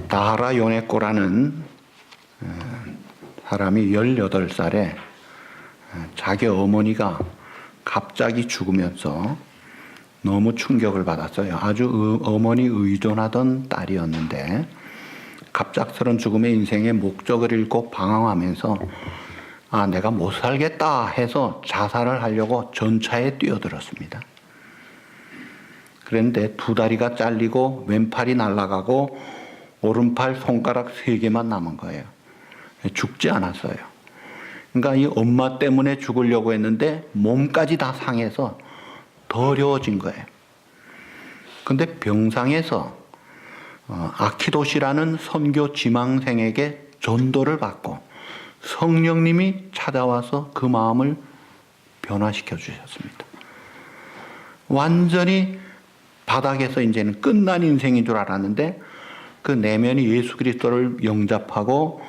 다하라 요네코라는 사람이 18살에 자기 어머니가 갑자기 죽으면서 너무 충격을 받았어요. 아주 어머니 의존하던 딸이었는데 갑작스런 죽음의 인생의 목적을 잃고 방황하면서 내가 못 살겠다 해서 자살을 하려고 전차에 뛰어들었습니다. 그런데 두 다리가 잘리고 왼팔이 날아가고 오른팔 손가락 3개만 남은 거예요. 죽지 않았어요. 그러니까 이 엄마 때문에 죽으려고 했는데 몸까지 다 상해서 더 어려워진 거예요. 근데 병상에서 아키도시라는 선교 지망생에게 전도를 받고 성령님이 찾아와서 그 마음을 변화시켜 주셨습니다. 완전히 바닥에서 이제는 끝난 인생인 줄 알았는데 그 내면이 예수 그리스도를 영접하고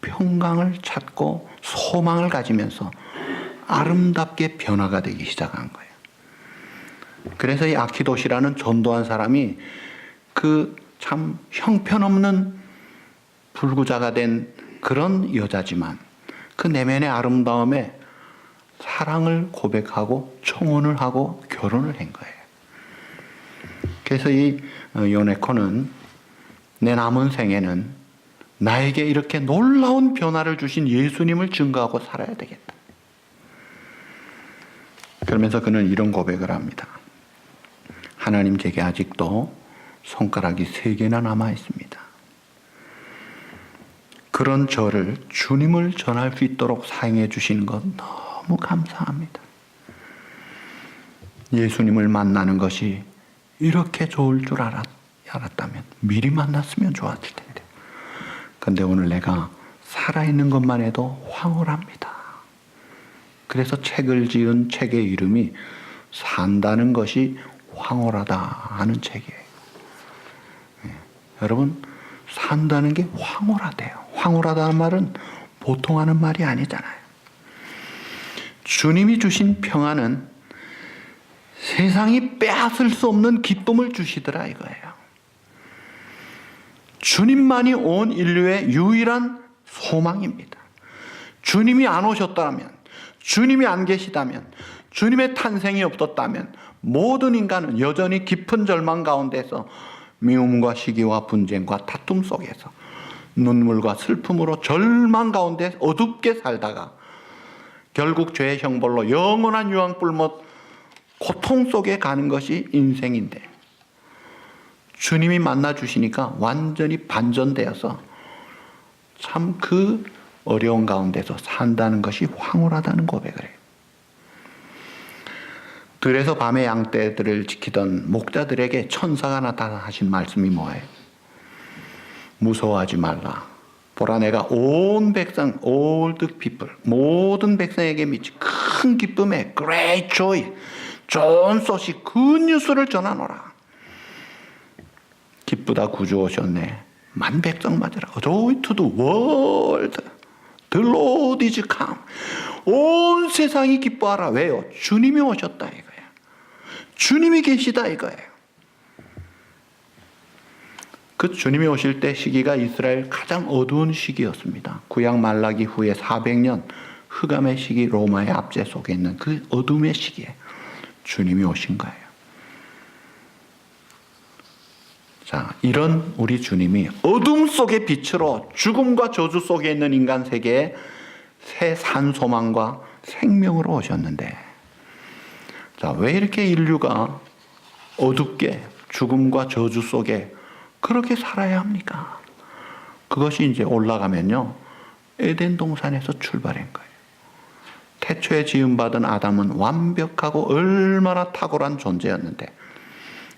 평강을 찾고 소망을 가지면서 아름답게 변화가 되기 시작한 거예요. 그래서 이 아키도시라는 전도한 사람이 그 참 형편없는 불구자가 된 그런 여자지만 그 내면의 아름다움에 사랑을 고백하고 청혼을 하고 결혼을 한 거예요. 그래서 이 요네코는 내 남은 생에는 나에게 이렇게 놀라운 변화를 주신 예수님을 증거하고 살아야 되겠다. 그러면서 그는 이런 고백을 합니다. 하나님, 제게 아직도 손가락이 3개나 남아 있습니다. 그런 저를 주님을 전할 수 있도록 사용해 주시는 것 너무 감사합니다. 예수님을 만나는 것이 이렇게 좋을 줄 알았다면 미리 만났으면 좋았을 텐데. 그런데 오늘 내가 살아있는 것만 해도 황홀합니다. 그래서 책을 지은 책의 이름이 산다는 것이 황홀하다 하는 책이에요. 여러분, 산다는 게 황홀하대요. 황홀하다는 말은 보통 하는 말이 아니잖아요. 주님이 주신 평안은 세상이 빼앗을 수 없는 기쁨을 주시더라 이거예요. 주님만이 온 인류의 유일한 소망입니다. 주님이 안 오셨다면, 주님이 안 계시다면, 주님의 탄생이 없었다면 모든 인간은 여전히 깊은 절망 가운데서 미움과 시기와 분쟁과 다툼 속에서 눈물과 슬픔으로 절망 가운데 어둡게 살다가 결국 죄의 형벌로 영원한 유황불못 고통 속에 가는 것이 인생인데, 주님이 만나주시니까 완전히 반전되어서 참 그 어려운 가운데서 산다는 것이 황홀하다는 고백을 해요. 들에서 밤의 양떼들을 지키던 목자들에게 천사가 나타나 하신 말씀이 뭐예요? 무서워하지 말라. 보라, 내가 온 백성, all the people, 모든 백성에게 미친 큰 기쁨에 great joy, 좋은 소식, good news를 전하노라. 기쁘다, 구주 오셨네. 만 백성 맞으라. Joy to the world, the Lord is come. 온 세상이 기뻐하라. 왜요? 주님이 오셨다 이거예요. 주님이 계시다 이거예요. 그 주님이 오실 때 시기가 이스라엘 가장 어두운 시기였습니다. 구약 말라기 후에 400년 흑암의 시기, 로마의 압제 속에 있는 그 어둠의 시기에 주님이 오신 거예요. 자, 이런 우리 주님이 어둠 속의 빛으로 죽음과 저주 속에 있는 인간 세계에 새 산소망과 생명으로 오셨는데, 자, 왜 이렇게 인류가 어둡게 죽음과 저주 속에 그렇게 살아야 합니까? 그것이 이제 올라가면요, 에덴 동산에서 출발한 거예요. 태초에 지음받은 아담은 완벽하고 얼마나 탁월한 존재였는데,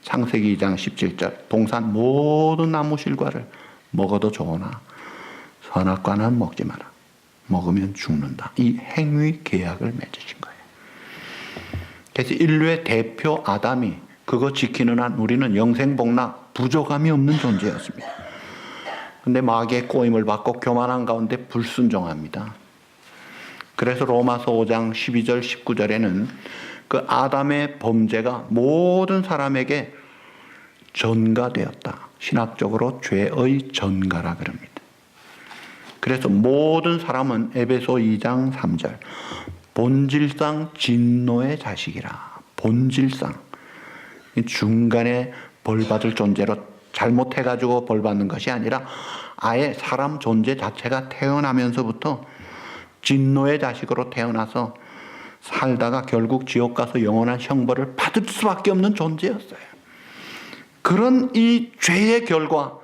창세기 2장 17절, 동산 모든 나무 실과를 먹어도 좋으나 선악과는 먹지 마라. 먹으면 죽는다. 이 행위 계약을 맺으신 거예요. 그래서 인류의 대표 아담이 그거 지키는 한 우리는 영생복락 부족함이 없는 존재였습니다. 그런데 마귀의 꼬임을 받고 교만한 가운데 불순종합니다. 그래서 로마서 5장 12절 19절에는 그 아담의 범죄가 모든 사람에게 전가되었다. 신학적으로 죄의 전가라 그럽니다. 그래서 모든 사람은 에베소 2장 3절 본질상 진노의 자식이라. 본질상 중간에 벌받을 존재로 잘못해가지고 벌받는 것이 아니라 아예 사람 존재 자체가 태어나면서부터 진노의 자식으로 태어나서 살다가 결국 지옥 가서 영원한 형벌을 받을 수밖에 없는 존재였어요. 그런 이 죄의 결과,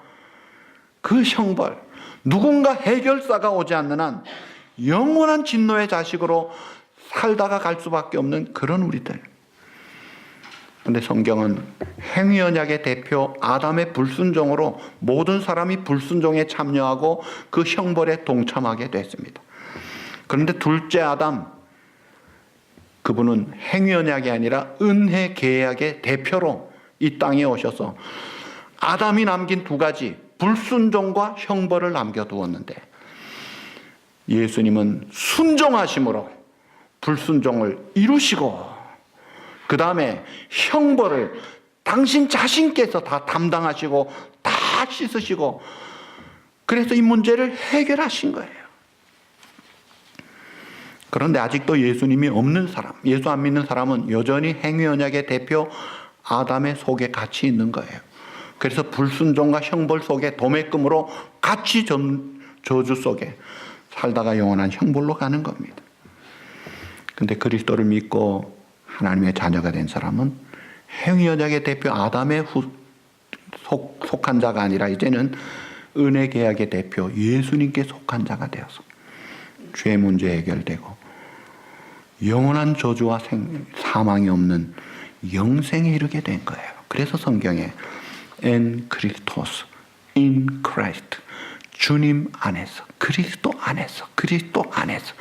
그 형벌, 누군가 해결사가 오지 않는 한 영원한 진노의 자식으로 살다가 갈 수밖에 없는 그런 우리들. 그런데 성경은 행위 언약의 대표 아담의 불순종으로 모든 사람이 불순종에 참여하고 그 형벌에 동참하게 됐습니다. 그런데 둘째 아담, 그분은 행위 언약이 아니라 은혜 계약의 대표로 이 땅에 오셔서 아담이 남긴 두 가지 불순종과 형벌을 남겨두었는데 예수님은 순종하심으로 불순종을 이루시고 그 다음에 형벌을 당신 자신께서 다 담당하시고 다 씻으시고 그래서 이 문제를 해결하신 거예요. 그런데 아직도 예수님이 없는 사람, 예수 안 믿는 사람은 여전히 행위 언약의 대표 아담의 속에 갇혀 있는 거예요. 그래서 불순종과 형벌 속에 도매금으로 같이 저주 속에 살다가 영원한 형벌로 가는 겁니다. 근데 그리스도를 믿고 하나님의 자녀가 된 사람은 행위 언약의 대표 아담의 속한 자가 아니라 이제는 은혜 계약의 대표 예수님께 속한 자가 되어서 죄 문제 해결되고 영원한 저주와 사망이 없는 영생에 이르게 된 거예요. 그래서 성경에 en Christos, in Christ, 주님 안에서, 그리스도 안에서, 그리스도 안에서.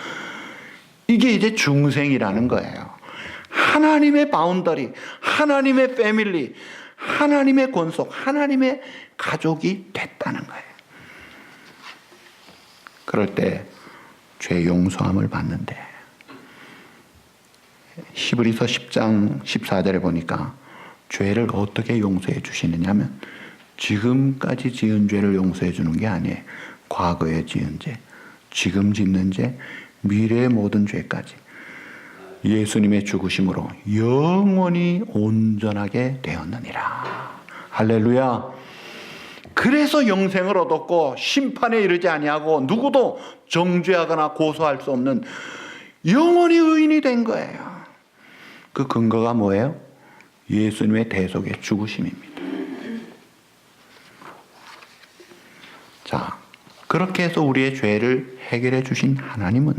이게 이제 중생이라는 거예요. 하나님의 바운더리, 하나님의 패밀리, 하나님의 권속, 하나님의 가족이 됐다는 거예요. 그럴 때 죄 용서함을 받는데 히브리서 10장 14절에 보니까 죄를 어떻게 용서해 주시느냐면 지금까지 지은 죄를 용서해 주는 게 아니에요. 과거에 지은 죄, 지금 짓는 죄, 미래의 모든 죄까지 예수님의 죽으심으로 영원히 온전하게 되었느니라. 할렐루야. 그래서 영생을 얻었고 심판에 이르지 아니하고 누구도 정죄하거나 고소할 수 없는 영원히 의인이 된 거예요. 그 근거가 뭐예요? 예수님의 대속의 죽으심입니다. 자, 그렇게 해서 우리의 죄를 해결해 주신 하나님은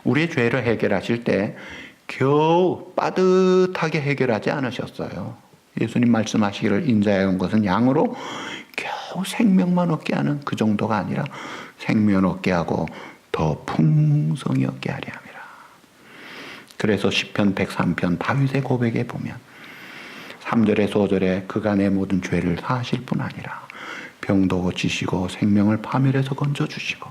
우리의 죄를 해결하실 때 겨우 빠듯하게 해결하지 않으셨어요. 예수님 말씀하시기를 인자에 온 것은 양으로 겨우 생명만 얻게 하는 그 정도가 아니라 생명 얻게 하고 더 풍성히 얻게 하려 함이라. 그래서 시편 103편 다윗의 고백에 보면 3절에 4절에 그가 내 모든 죄를 사하실 뿐 아니라 병도 고치시고 생명을 파멸에서 건져주시고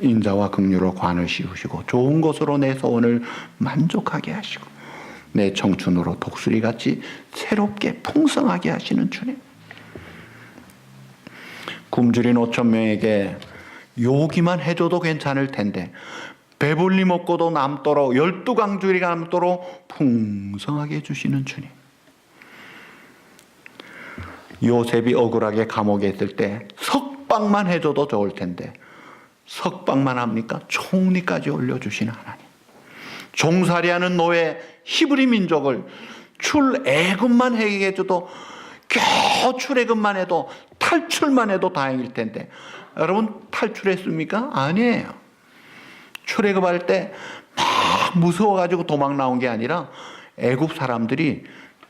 인자와 긍휼로 관을 씌우시고 좋은 것으로 내 소원을 만족하게 하시고 내 청춘으로 독수리같이 새롭게 풍성하게 하시는 주님. 굶주린 5,000명에게 요기만 해줘도 괜찮을 텐데 배불리 먹고도 남도록 12강줄이 남도록 풍성하게 해주시는 주님. 요셉이 억울하게 감옥에 있을 때 석방만 해줘도 좋을 텐데 석방만 합니까? 총리까지 올려주시는 하나님. 종살이하는 노예 히브리 민족을 출애굽만 해줘도 겨우 출애굽만 해도 탈출만 해도 다행일 텐데 여러분 탈출했습니까? 아니에요. 출애굽할 때 막 무서워가지고 도망 나온 게 아니라 애굽 사람들이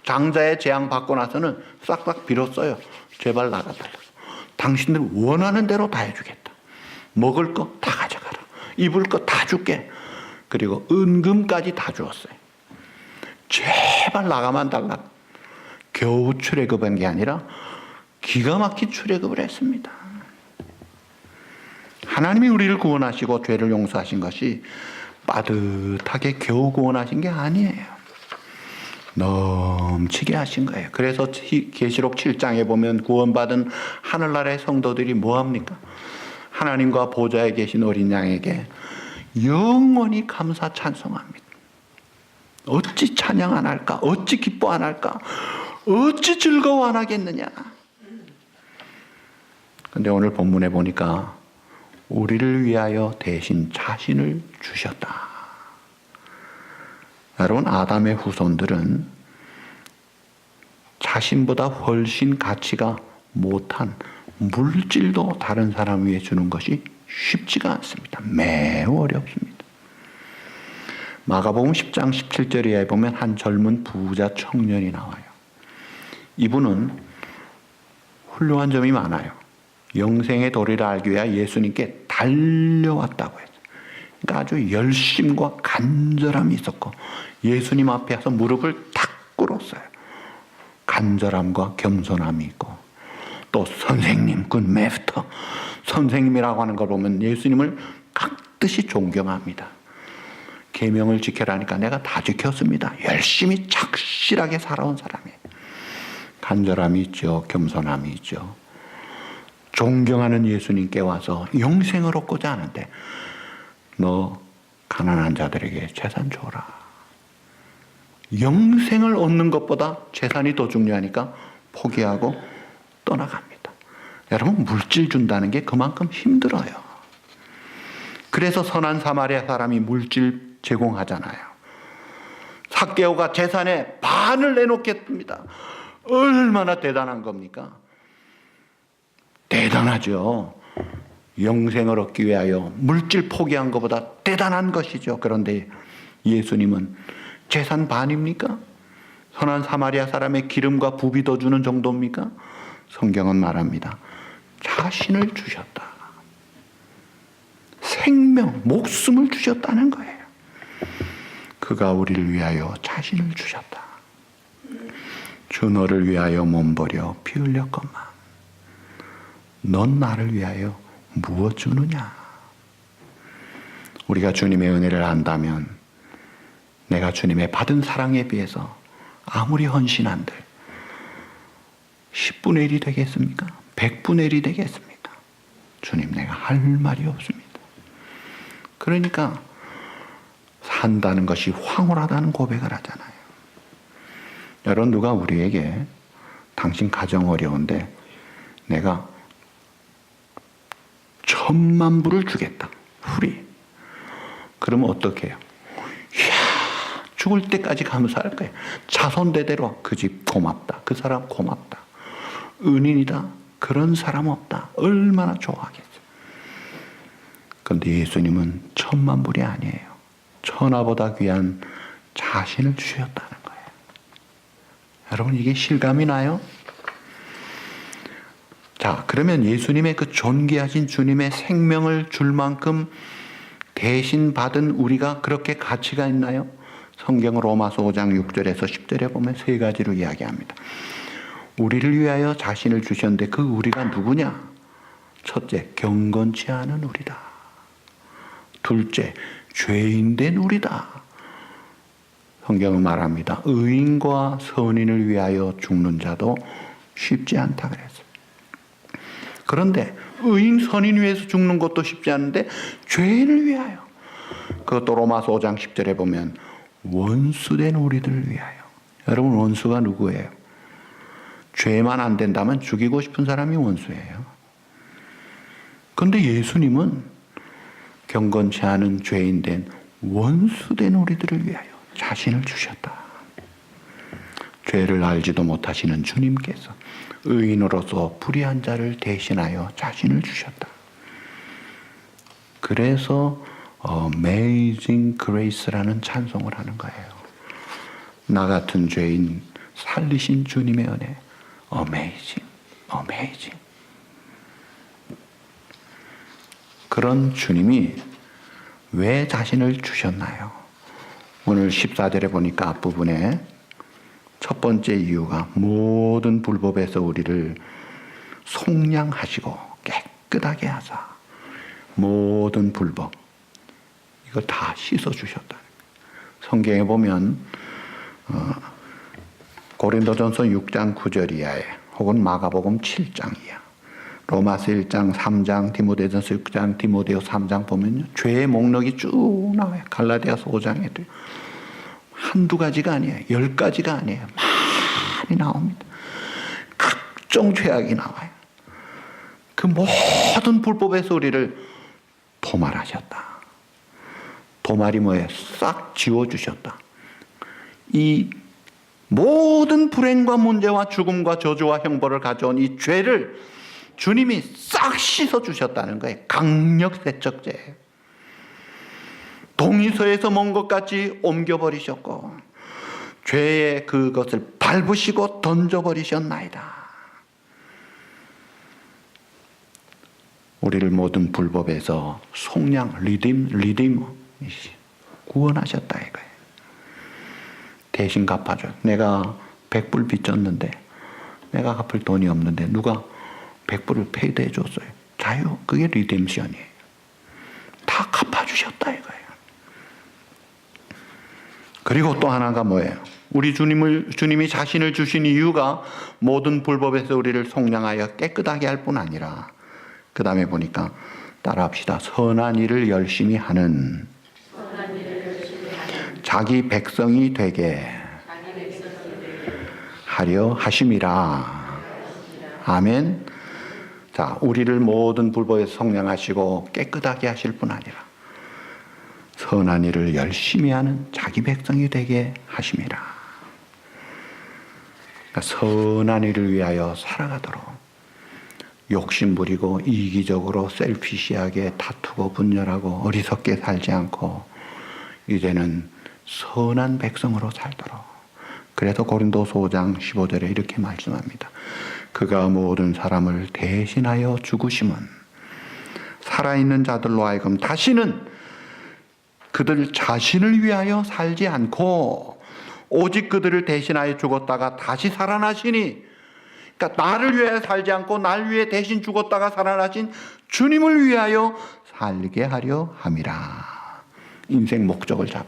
장자의 재앙 받고 나서는 싹싹 빌었어요. 제발 나가달라. 당신들 원하는 대로 다 해주겠다. 먹을 거 다 가져가라. 입을 거 다 줄게. 그리고 은금까지 다 주었어요. 제발 나가만 달라. 겨우 출애굽한 게 아니라 기가 막힌 출애굽을 했습니다. 하나님이 우리를 구원하시고 죄를 용서하신 것이 빠듯하게 겨우 구원하신 게 아니에요. 넘치게 하신 거예요. 그래서 계시록 7장에 보면 구원받은 하늘나라의 성도들이 뭐합니까? 하나님과 보좌에 계신 어린 양에게 영원히 감사 찬송합니다. 어찌 찬양 안 할까? 어찌 기뻐 안 할까? 어찌 즐거워 안 하겠느냐? 근데 오늘 본문에 보니까 우리를 위하여 대신 자신을 주셨다. 여러분, 아담의 후손들은 자신보다 훨씬 가치가 못한 물질도 다른 사람 위해 주는 것이 쉽지가 않습니다. 매우 어렵습니다. 마가복음 10장 17절에 보면 한 젊은 부자 청년이 나와요. 이분은 훌륭한 점이 많아요. 영생의 도리를 알기 위해 예수님께 달려왔다고 했어요. 그러니까 아주 열심과 간절함이 있었고 예수님 앞에 와서 무릎을 탁 꿇었어요. 간절함과 겸손함이 있고 또 선생님, 그 마스터, 선생님이라고 하는 걸 보면 예수님을 깍듯이 존경합니다. 계명을 지켜라니까 내가 다 지켰습니다. 열심히 착실하게 살아온 사람이에요. 간절함이 있죠. 겸손함이 있죠. 존경하는 예수님께 와서 영생을 얻고자 하는데 너 가난한 자들에게 재산 줘라. 영생을 얻는 것보다 재산이 더 중요하니까 포기하고 떠나갑니다. 여러분, 물질 준다는 게 그만큼 힘들어요. 그래서 선한 사마리아 사람이 물질 제공하잖아요. 삭개오가 재산의 반을 내놓겠습니다. 얼마나 대단한 겁니까? 대단하죠. 영생을 얻기 위하여 물질 포기한 것보다 대단한 것이죠. 그런데 예수님은 재산 반입니까? 선한 사마리아 사람의 기름과 부비 더 주는 정도입니까? 성경은 말합니다. 자신을 주셨다. 생명, 목숨을 주셨다는 거예요. 그가 우리를 위하여 자신을 주셨다. 주 너를 위하여 몸버려 피 흘렸건만 넌 나를 위하여 무엇 주느냐? 우리가 주님의 은혜를 안다면 내가 주님의 받은 사랑에 비해서 아무리 헌신한들 10분의 1이 되겠습니까? 100분의 1이 되겠습니까? 주님, 내가 할 말이 없습니다. 그러니까 산다는 것이 황홀하다는 고백을 하잖아요. 여러분, 누가 우리에게 당신 가정 어려운데 내가 1,000만 불을 주겠다. 후리. 그러면 어떻게 해요? 이야, 죽을 때까지 감사할 거예요. 자손대대로 그 집 고맙다. 그 사람 고맙다. 은인이다. 그런 사람 없다. 얼마나 좋아하겠어요. 그런데 예수님은 1,000만 불이 아니에요. 천하보다 귀한 자신을 주셨다는 거예요. 여러분, 이게 실감이 나요? 자, 그러면 예수님의 그 존귀하신 주님의 생명을 줄 만큼 대신 받은 우리가 그렇게 가치가 있나요? 성경 로마서 5장 6절에서 10절에 보면 세 가지로 이야기합니다. 우리를 위하여 자신을 주셨는데 그 우리가 누구냐? 첫째, 경건치 않은 우리다. 둘째, 죄인된 우리다. 성경은 말합니다. 의인과 선인을 위하여 죽는 자도 쉽지 않다 그랬어요. 그런데 의인 선인 위해서 죽는 것도 쉽지 않은데 죄인을 위하여, 그것도 로마서 5장 10절에 보면 원수된 우리들을 위하여. 여러분, 원수가 누구예요? 죄만 안 된다면 죽이고 싶은 사람이 원수예요. 그런데 예수님은 경건치 않은 죄인된 원수된 우리들을 위하여 자신을 주셨다. 죄를 알지도 못하시는 주님께서 의인으로서 불의한 자를 대신하여 자신을 주셨다. 그래서 Amazing Grace라는 찬송을 하는 거예요. 나 같은 죄인 살리신 주님의 은혜. Amazing, Amazing. 그런 주님이 왜 자신을 주셨나요? 오늘 14절에 보니까 앞부분에 첫 번째 이유가 모든 불법에서 우리를 속량하시고 깨끗하게 하사 모든 불법 이거 다 씻어주셨다. 성경에 보면 고린도전서 6장 9절 이하에 혹은 마가복음 7장 이하, 로마서 1장, 3장, 디모데전서 6장, 디모데후 3장 보면요, 죄의 목록이 쭉 나와요. 갈라디아서 5장에도 한두 가지가 아니에요. 10가지가 아니에요. 많이 나옵니다. 각종 죄악이 나와요. 그 모든 불법에서 우리를 도말하셨다. 도말이 뭐예요? 싹 지워주셨다. 이 모든 불행과 문제와 죽음과 저주와 형벌을 가져온 이 죄를 주님이 싹 씻어주셨다는 거예요. 강력 세척제예요. 동의서에서 먼 것까지 옮겨버리셨고 죄의 그것을 밟으시고 던져버리셨나이다. 우리를 모든 불법에서 속량, 리디머 구원하셨다 이거예요. 대신 갚아줘요. 내가 100불 빚졌는데 내가 갚을 돈이 없는데 누가 100불을 페이드해 줬어요. 자유, 그게 리뎀션이에요. 다 갚아주셨다 이거예요. 그리고 또 하나가 뭐예요? 우리 주님이 자신을 주신 이유가 모든 불법에서 우리를 속량하여 깨끗하게 할 뿐 아니라, 그 다음에 보니까 따라합시다. 선한 일을 열심히 하는 자기 백성이 되게 하려 하심이라. 아멘. 자, 우리를 모든 불법에서 속량하시고 깨끗하게 하실 뿐 아니라 선한 일을 열심히 하는 자기 백성이 되게 하심이라. 그러니까 선한 일을 위하여 살아가도록, 욕심 부리고 이기적으로 셀피시하게 다투고 분열하고 어리석게 살지 않고 이제는 선한 백성으로 살도록. 그래서 고린도서 5장 15절에 이렇게 말씀합니다. 그가 모든 사람을 대신하여 죽으심은 살아있는 자들로 하여금 다시는 그들 자신을 위하여 살지 않고 오직 그들을 대신하여 죽었다가 다시 살아나시니, 그러니까 나를 위하여 살지 않고 날 위해 대신 죽었다가 살아나신 주님을 위하여 살게 하려 함이라. 인생 목적을 잡아,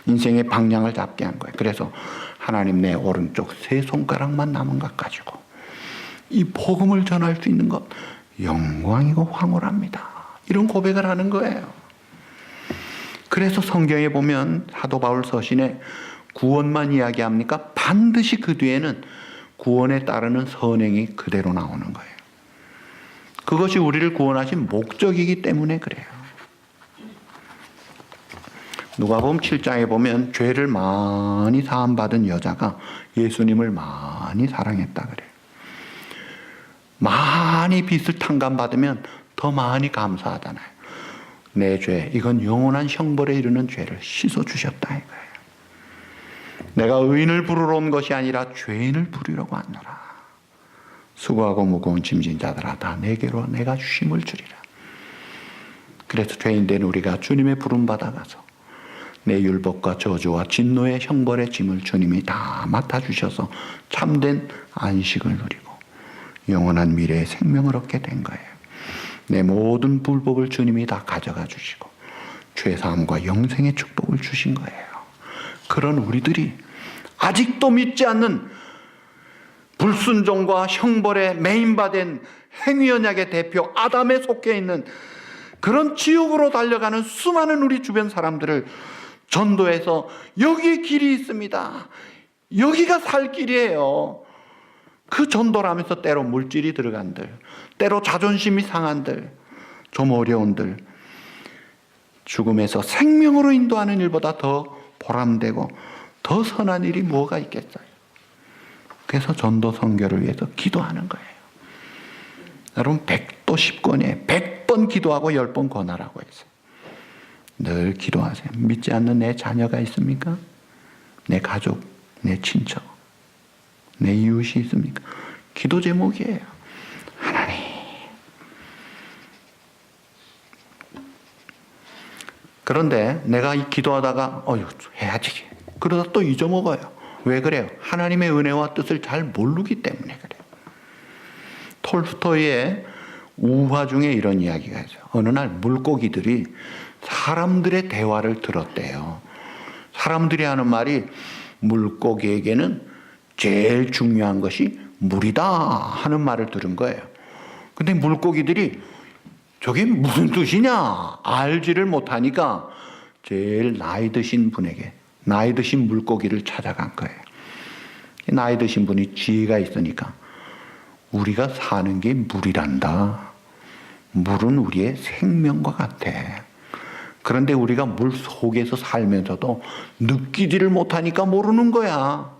인생의 방향을 잡게 한 거예요. 그래서 하나님, 내 오른쪽 세 손가락만 남은 것 가지고 이 복음을 전할 수 있는 것 영광이고 황홀합니다. 이런 고백을 하는 거예요. 그래서 성경에 보면 사도 바울 서신에 구원만 이야기합니까? 반드시 그 뒤에는 구원에 따르는 선행이 그대로 나오는 거예요. 그것이 우리를 구원하신 목적이기 때문에 그래요. 누가복음 7장에 보면 죄를 많이 사함받은 여자가 예수님을 많이 사랑했다 그래요. 많이 빚을 탕감받으면 더 많이 감사하잖아요. 내 죄, 이건 영원한 형벌에 이르는 죄를 씻어주셨다 이거예요. 내가 의인을 부르러 온 것이 아니라 죄인을 부르려고 왔노라. 수고하고 무거운 짐진 자들아 다 내게로 내가 쉼을 주리라. 그래서 죄인된 우리가 주님의 부름 받아가서 내 율법과 저주와 진노의 형벌의 짐을 주님이 다 맡아주셔서 참된 안식을 누리고 영원한 미래의 생명을 얻게 된 거예요. 내 모든 불법을 주님이 다 가져가 주시고 죄사함과 영생의 축복을 주신 거예요. 그런 우리들이 아직도 믿지 않는 불순종과 형벌에 매인받은 행위언약의 대표 아담에 속해 있는 그런 지옥으로 달려가는 수많은 우리 주변 사람들을 전도해서 여기에 길이 있습니다, 여기가 살 길이에요, 그 전도를 하면서 때로 물질이 들어간들, 때로 자존심이 상한들, 좀 어려운들 죽음에서 생명으로 인도하는 일보다 더 보람되고 더 선한 일이 뭐가 있겠어요. 그래서 전도 선교를 위해서 기도하는 거예요. 여러분, 100도 10권에 100번 기도하고 10번 권하라고 했어요. 늘 기도하세요. 믿지 않는 내 자녀가 있습니까? 내 가족, 내 친척, 내 이웃이 있습니까? 기도 제목이에요. 하나님, 그런데 내가 이 기도하다가 해야지 그러다 또 잊어먹어요. 왜 그래요? 하나님의 은혜와 뜻을 잘 모르기 때문에 그래요. 톨스토이의 우화 중에 이런 이야기가 있어요. 어느 날 물고기들이 사람들의 대화를 들었대요. 사람들이 하는 말이 물고기에게는 제일 중요한 것이 물이다 하는 말을 들은 거예요. 근데 물고기들이 저게 무슨 뜻이냐 알지를 못하니까 제일 나이 드신 분에게, 나이 드신 물고기를 찾아간 거예요. 나이 드신 분이 지혜가 있으니까 우리가 사는 게 물이란다. 물은 우리의 생명과 같아. 그런데 우리가 물 속에서 살면서도 느끼지를 못하니까 모르는 거야.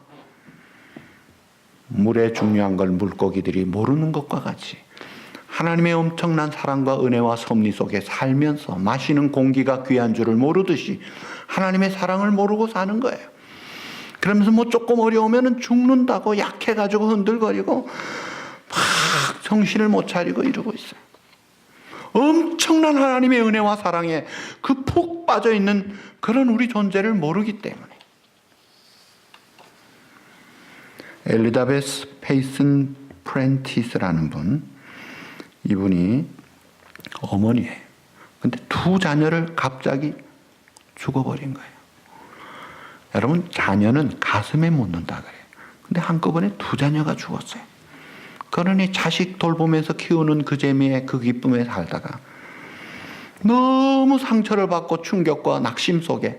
물의 중요한 걸 물고기들이 모르는 것과 같이 하나님의 엄청난 사랑과 은혜와 섭리 속에 살면서 마시는 공기가 귀한 줄을 모르듯이 하나님의 사랑을 모르고 사는 거예요. 그러면서 뭐 조금 어려우면 죽는다고 약해가지고 흔들거리고 막 정신을 못 차리고 이러고 있어요. 엄청난 하나님의 은혜와 사랑에 그 푹 빠져있는 그런 우리 존재를 모르기 때문에. 엘리자베스 페이슨 프렌티스라는 분, 이분이 어머니예요. 근데 두 자녀를 갑자기 죽어버린 거예요. 여러분, 자녀는 가슴에 묻는다 그래요. 근데 한꺼번에 두 자녀가 죽었어요. 그러니 자식 돌보면서 키우는 그 재미에 그 기쁨에 살다가 너무 상처를 받고 충격과 낙심 속에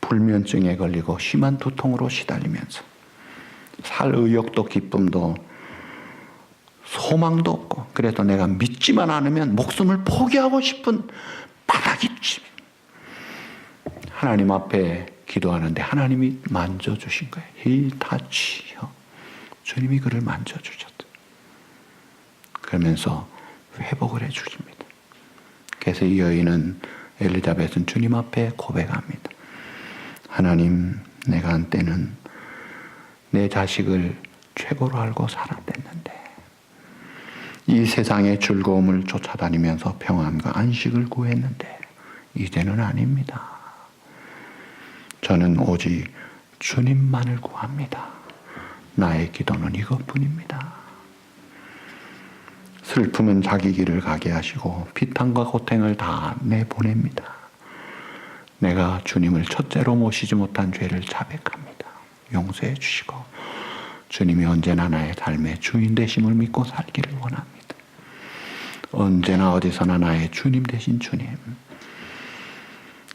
불면증에 걸리고 심한 두통으로 시달리면서 살 의욕도 기쁨도 소망도 없고, 그래도 내가 믿지만 않으면 목숨을 포기하고 싶은 바닥이지. 하나님 앞에 기도하는데 하나님이 만져주신 거예요. He touch you. 주님이 그를 만져주셨어요. 그러면서 회복을 해주십니다. 그래서 이 여인은, 엘리자벳은 주님 앞에 고백합니다. 하나님, 내가 한때는 내 자식을 최고로 알고 살았댔는데 이 세상의 즐거움을 쫓아다니면서 평안과 안식을 구했는데 이제는 아닙니다. 저는 오직 주님만을 구합니다. 나의 기도는 이것뿐입니다. 슬픔은 자기 길을 가게 하시고 비탄과 고통을 다 내보냅니다. 내가 주님을 첫째로 모시지 못한 죄를 자백합니다. 용서해 주시고 주님이 언제나 나의 삶의 주인 되심을 믿고 살기를 원합니다. 언제나 어디서나 나의 주님 되신 주님,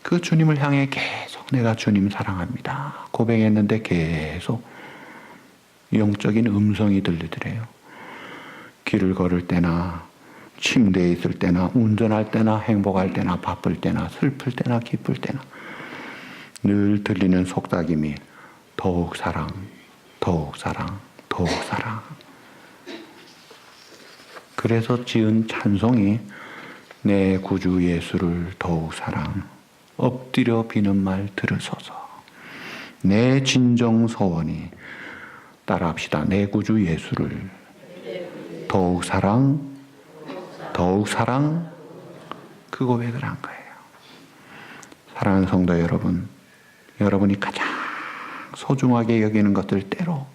그 주님을 향해 계속 내가 주님 사랑합니다 고백했는데 계속 영적인 음성이 들리더래요. 길을 걸을 때나 침대에 있을 때나 운전할 때나 행복할 때나 바쁠 때나 슬플 때나 기쁠 때나 늘 들리는 속삭임이 더욱 사랑, 더욱 사랑, 더욱 사랑. 그래서 지은 찬송이 내 구주 예수를 더욱 사랑, 엎드려 비는 말 들으소서. 내 진정 소원이, 따라합시다. 내 구주 예수를 더욱 사랑, 더욱 사랑, 그 고백을 한 거예요. 사랑하는 성도 여러분, 여러분이 가장 소중하게 여기는 것들 때로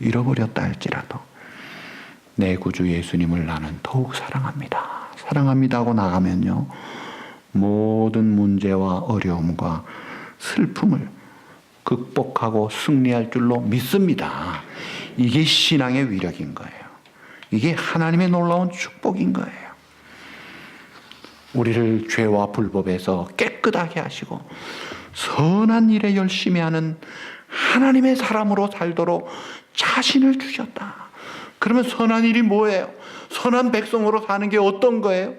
잃어버렸다 할지라도 내 구주 예수님을 나는 더욱 사랑합니다. 사랑합니다 하고 나가면요, 모든 문제와 어려움과 슬픔을 극복하고 승리할 줄로 믿습니다. 이게 신앙의 위력인 거예요. 이게 하나님의 놀라운 축복인 거예요. 우리를 죄와 불법에서 깨끗하게 하시고 선한 일에 열심히 하는 하나님의 사람으로 살도록 자신을 주셨다. 그러면 선한 일이 뭐예요? 선한 백성으로 사는 게 어떤 거예요?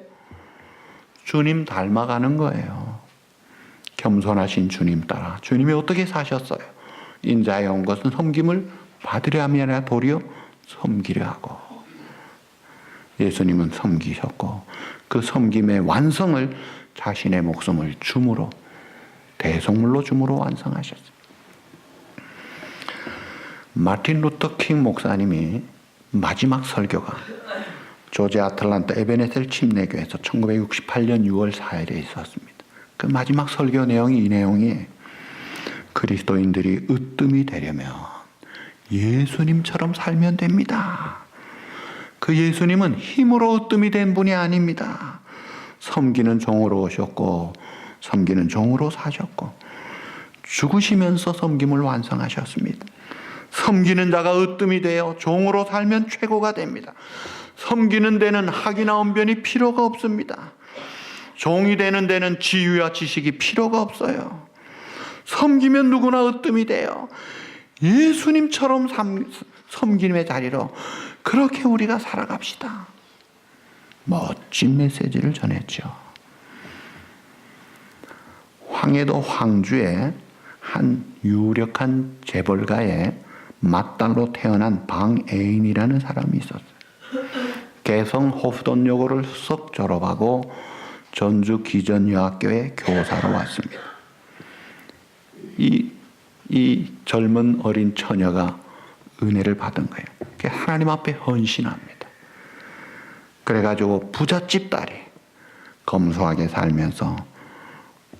주님 닮아가는 거예요. 겸손하신 주님 따라 주님이 어떻게 사셨어요? 인자에 온 것은 섬김을 받으려 함이 아니라 도리어 섬기려 하고, 예수님은 섬기셨고 그 섬김의 완성을 자신의 목숨을 줌으로, 대속물로 줌으로 완성하셨습니다. 마틴 루터 킹 목사님이 마지막 설교가 조지 아틀란타 에베네셀 침례교회에서 1968년 6월 4일에 있었습니다. 그 마지막 설교 내용이 이 내용이, 그리스도인들이 으뜸이 되려면 예수님처럼 살면 됩니다. 그 예수님은 힘으로 으뜸이 된 분이 아닙니다. 섬기는 종으로 오셨고 섬기는 종으로 사셨고 죽으시면서 섬김을 완성하셨습니다. 섬기는 자가 으뜸이 되어 종으로 살면 최고가 됩니다. 섬기는 데는 학이나 언변이 필요가 없습니다. 종이 되는 데는 지위와 지식이 필요가 없어요. 섬기면 누구나 으뜸이 돼요. 예수님처럼 섬김의 자리로 그렇게 우리가 살아갑시다. 멋진 메시지를 전했죠. 황해도 황주에 한 유력한 재벌가의 맏딸로 태어난 방애인이라는 사람이 있었어요. 개성 호프돈여고를 수석 졸업하고 전주 기전여학교에 교사로 왔습니다. 이 젊은 어린 처녀가 은혜를 받은 거예요. 하나님 앞에 헌신합니다. 그래가지고 부잣집 딸이 검소하게 살면서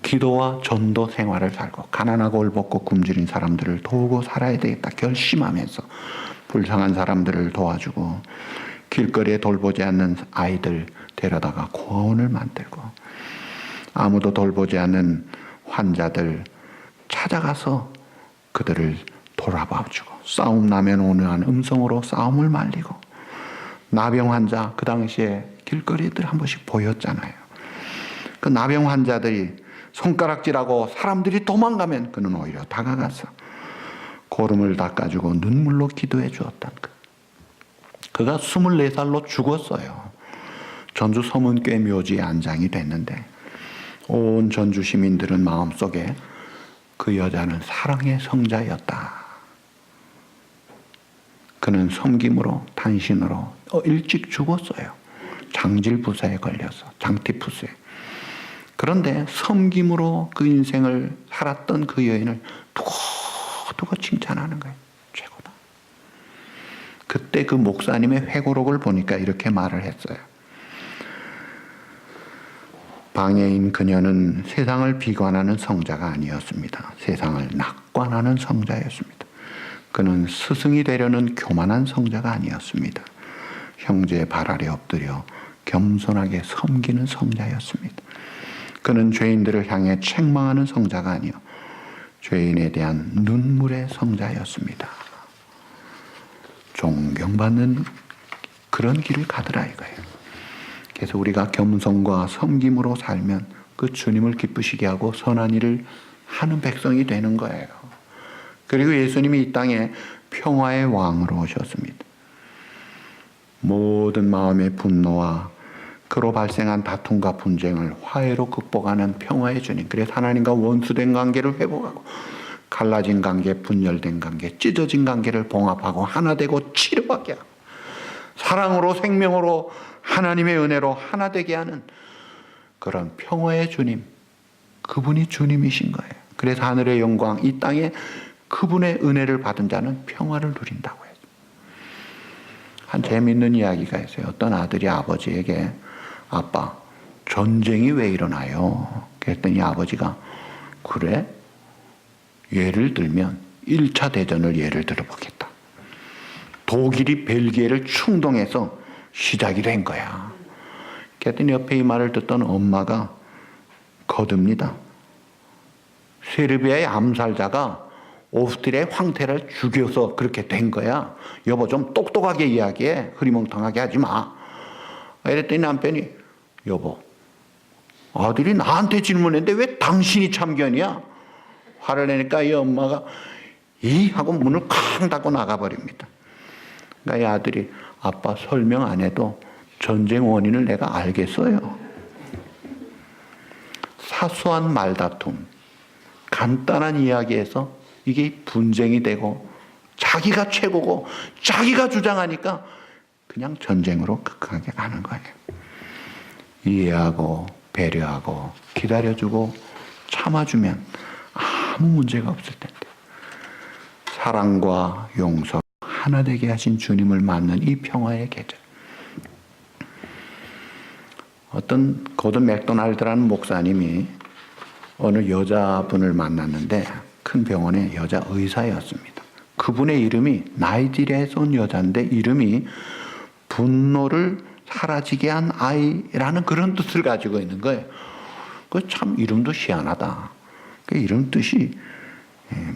기도와 전도 생활을 살고 가난하고 얼벗고 굶주린 사람들을 도우고 살아야 되겠다 결심하면서 불쌍한 사람들을 도와주고 길거리에 돌보지 않는 아이들 데려다가 고아원을 만들고 아무도 돌보지 않는 환자들 찾아가서 그들을 돌아봐주고 싸움 나면 오는 음성으로 싸움을 말리고 나병 환자 그 당시에 길거리들 한 번씩 보였잖아요. 그 나병 환자들이 손가락질하고 사람들이 도망가면 그는 오히려 다가가서 고름을 닦아주고 눈물로 기도해 주었던 것. 그가 24살로 죽었어요. 전주 서문교회 묘지에 안장이 됐는데 온 전주 시민들은 마음속에 그 여자는 사랑의 성자였다. 그는 섬김으로 단신으로 일찍 죽었어요. 장질부사에 걸려서 장티푸스에. 그런데 섬김으로 그 인생을 살았던 그 여인을 두고두고 칭찬하는 거예요. 최고다. 그때 그 목사님의 회고록을 보니까 이렇게 말을 했어요. 방해인 그녀는 세상을 비관하는 성자가 아니었습니다. 세상을 낙관하는 성자였습니다. 그는 스승이 되려는 교만한 성자가 아니었습니다. 형제의 발 아래 엎드려 겸손하게 섬기는 성자였습니다. 그는 죄인들을 향해 책망하는 성자가 아니요 죄인에 대한 눈물의 성자였습니다. 존경받는 그런 길을 가더라 이거예요. 그래서 우리가 겸손과 섬김으로 살면 그 주님을 기쁘시게 하고 선한 일을 하는 백성이 되는 거예요. 그리고 예수님이 이 땅에 평화의 왕으로 오셨습니다. 모든 마음의 분노와 그로 발생한 다툼과 분쟁을 화해로 극복하는 평화의 주님. 그래서 하나님과 원수된 관계를 회복하고 갈라진 관계, 분열된 관계, 찢어진 관계를 봉합하고 하나 되고 치료하게 하고 사랑으로 생명으로 하나님의 은혜로 하나 되게 하는 그런 평화의 주님. 그분이 주님이신 거예요. 그래서 하늘의 영광, 이 땅에 그분의 은혜를 받은 자는 평화를 누린다고 해요. 한 재미있는 이야기가 있어요. 어떤 아들이 아버지에게 아빠, 전쟁이 왜 일어나요? 그랬더니 아버지가 그래? 예를 들면 1차 대전을 예를 들어보겠다. 독일이 벨기에를 충동해서 시작이 된 거야. 그랬더니 옆에 이 말을 듣던 엄마가 거듭니다. 세르비아의 암살자가 오스트리아의 황태를 죽여서 그렇게 된 거야. 여보 좀 똑똑하게 이야기해. 흐리멍텅하게 하지 마. 이랬더니 남편이 여보 아들이 나한테 질문했는데 왜 당신이 참견이야? 화를 내니까 이 엄마가 이 하고 문을 쾅 닫고 나가버립니다. 그러니까 이 아들이 아빠 설명 안 해도 전쟁 원인을 내가 알겠어요. 사소한 말다툼, 간단한 이야기에서 이게 분쟁이 되고 자기가 최고고 자기가 주장하니까 그냥 전쟁으로 극하게 가는 거예요. 이해하고 배려하고 기다려주고 참아주면 아무 문제가 없을 텐데 사랑과 용서 하나 되게 하신 주님을 맞는 이 평화의 계절. 어떤 고든 맥도날드라는 목사님이 어느 여자분을 만났는데 큰 병원의 여자 의사였습니다. 그분의 이름이 나이지리아에서 온 여자인데 이름이 분노를 사라지게 한 아이라는 그런 뜻을 가지고 있는 거예요. 그 참 이름도 희한하다. 그 이름 뜻이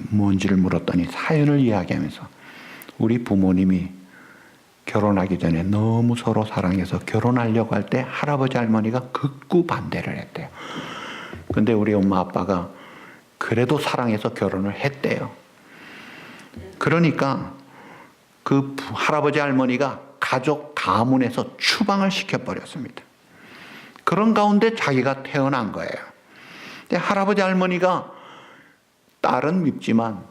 뭔지를 물었더니 사연을 이야기하면서 우리 부모님이 결혼하기 전에 너무 서로 사랑해서 결혼하려고 할 때 할아버지 할머니가 극구 반대를 했대요. 근데 우리 엄마 아빠가 그래도 사랑해서 결혼을 했대요. 그러니까 그 할아버지 할머니가 가족 가문에서 추방을 시켜버렸습니다. 그런 가운데 자기가 태어난 거예요. 근데 할아버지 할머니가 딸은 밉지만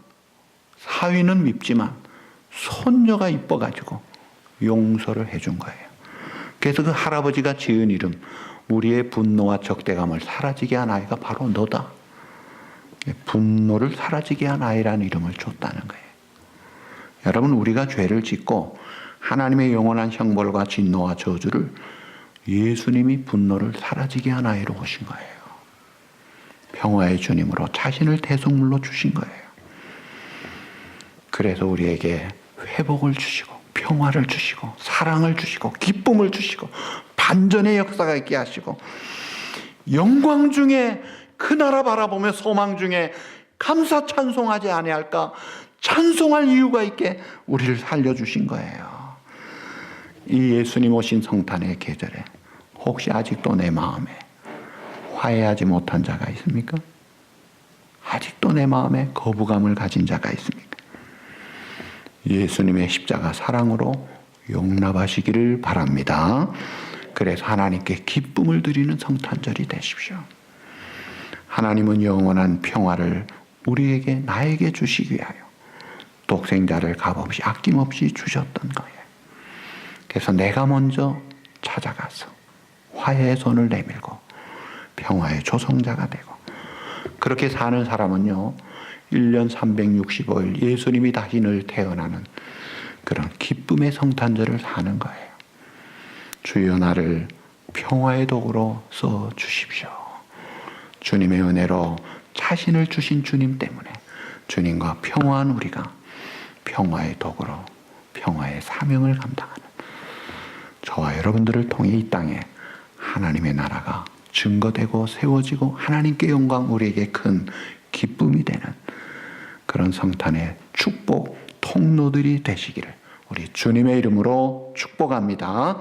사위는 밉지만 손녀가 이뻐가지고 용서를 해준 거예요. 그래서 그 할아버지가 지은 이름, 우리의 분노와 적대감을 사라지게 한 아이가 바로 너다. 분노를 사라지게 한 아이라는 이름을 줬다는 거예요. 여러분, 우리가 죄를 짓고 하나님의 영원한 형벌과 진노와 저주를 예수님이 분노를 사라지게 한 아이로 오신 거예요. 평화의 주님으로 자신을 대속물로 주신 거예요. 그래서 우리에게 회복을 주시고 평화를 주시고 사랑을 주시고 기쁨을 주시고 반전의 역사가 있게 하시고 영광 중에 그 나라 바라보며 소망 중에 감사 찬송하지 아니할까 찬송할 이유가 있게 우리를 살려주신 거예요. 이 예수님 오신 성탄의 계절에 혹시 아직도 내 마음에 화해하지 못한 자가 있습니까? 아직도 내 마음에 거부감을 가진 자가 있습니까? 예수님의 십자가 사랑으로 용납하시기를 바랍니다. 그래서 하나님께 기쁨을 드리는 성탄절이 되십시오. 하나님은 영원한 평화를 우리에게 나에게 주시기 위하여 독생자를 값없이 아낌없이 주셨던 거예요. 그래서 내가 먼저 찾아가서 화해의 손을 내밀고 평화의 조성자가 되고 그렇게 사는 사람은요 1년 365일 예수님이 다시 늘 태어나는 그런 기쁨의 성탄절을 사는 거예요. 주여 나를 평화의 도구로 써주십시오. 주님의 은혜로 자신을 주신 주님 때문에 주님과 평화한 우리가 평화의 도구로 평화의 사명을 감당하는 저와 여러분들을 통해 이 땅에 하나님의 나라가 증거되고 세워지고 하나님께 영광 우리에게 큰 기쁨이 되는 그런 성탄의 축복 통로들이 되시기를 우리 주님의 이름으로 축복합니다.